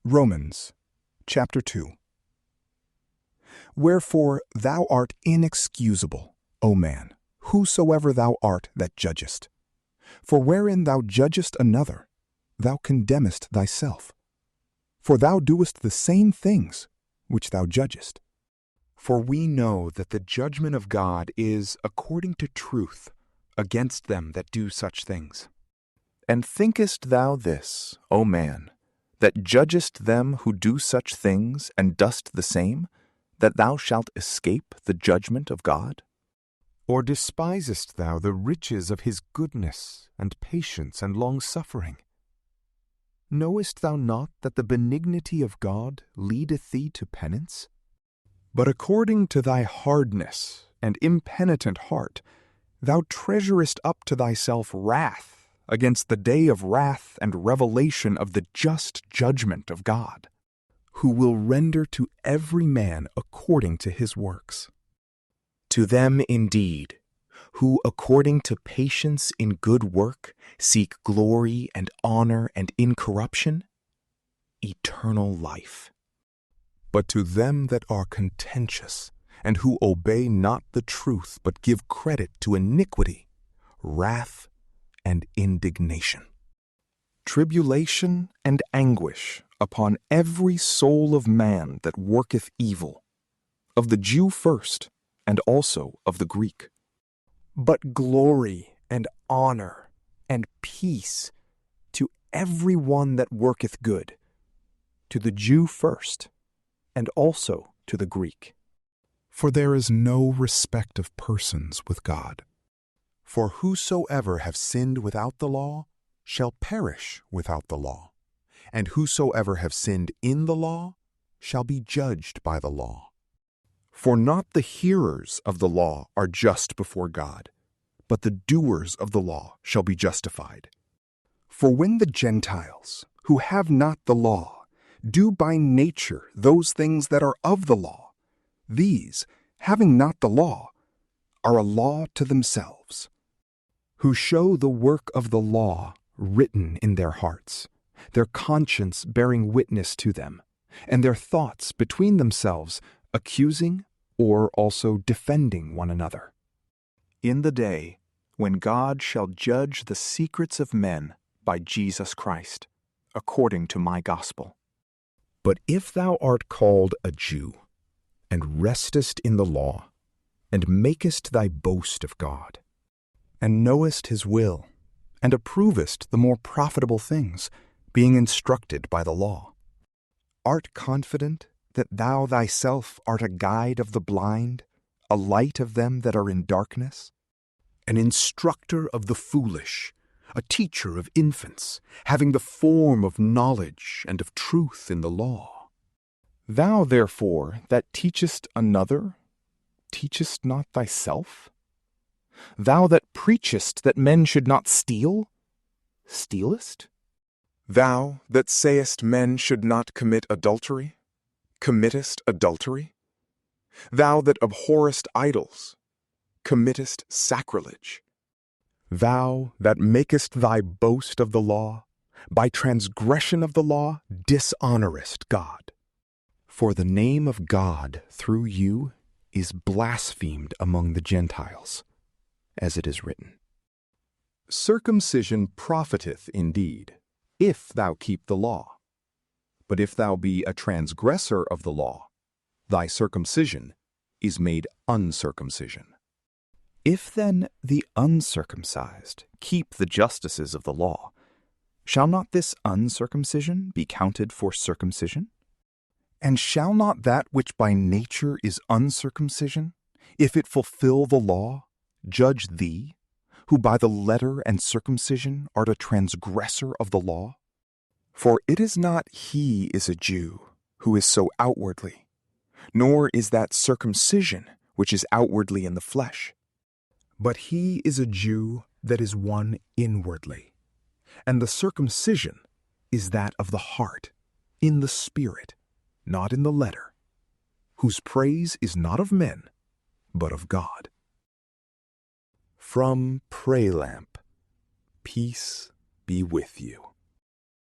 Romans, chapter 2. Wherefore thou art inexcusable, O man, whosoever thou art that judgest. For wherein thou judgest another, thou condemnest thyself. For thou doest the same things which thou judgest. For we know that the judgment of God is according to truth against them that do such things. And thinkest thou this, O man, that judgest them who do such things, and dost the same, that thou shalt escape the judgment of God? Or despisest thou the riches of his goodness, and patience, and long-suffering? Knowest thou not that the benignity of God leadeth thee to penance? But according to thy hardness and impenitent heart, thou treasurest up to thyself wrath against the day of wrath and revelation of the just judgment of God, who will render to every man according to his works. To them indeed, who according to patience in good work seek glory and honor and incorruption, eternal life. But to them that are contentious, and who obey not the truth, but give credit to iniquity, wrath and indignation, tribulation and anguish upon every soul of man that worketh evil, of the Jew first, and also of the Greek. But glory and honor and peace to every one that worketh good, to the Jew first, and also to the Greek. For there is no respect of persons with God. For whosoever have sinned without the law shall perish without the law, and whosoever have sinned in the law shall be judged by the law. For not the hearers of the law are just before God, but the doers of the law shall be justified. For when the Gentiles, who have not the law, do by nature those things that are of the law, these, having not the law, are a law to themselves, who show the work of the law written in their hearts, their conscience bearing witness to them, and their thoughts between themselves accusing or also defending one another. In the day when God shall judge the secrets of men by Jesus Christ, according to my gospel. But if thou art called a Jew, and restest in the law, and makest thy boast of God, and knowest his will, and approvest the more profitable things, being instructed by the law, art confident that thou thyself art a guide of the blind, a light of them that are in darkness, an instructor of the foolish, a teacher of infants, having the form of knowledge and of truth in the law. Thou therefore that teachest another, teachest not thyself? Thou that preachest that men should not steal, stealest? Thou that sayest men should not commit adultery, committest adultery? Thou that abhorrest idols, committest sacrilege? Thou that makest thy boast of the law, by transgression of the law dishonorest God. For the name of God through you is blasphemed among the Gentiles, as it is written, Circumcision profiteth indeed, if thou keep the law. But if thou be a transgressor of the law, thy circumcision is made uncircumcision. If then the uncircumcised keep the justices of the law, shall not this uncircumcision be counted for circumcision? And shall not that which by nature is uncircumcision, if it fulfill the law, judge thee, who by the letter and circumcision art a transgressor of the law? For it is not he is a Jew, who is so outwardly, nor is that circumcision which is outwardly in the flesh. But he is a Jew that is one inwardly, and the circumcision is that of the heart, in the spirit, not in the letter, whose praise is not of men, but of God. From PrayLamp, peace be with you.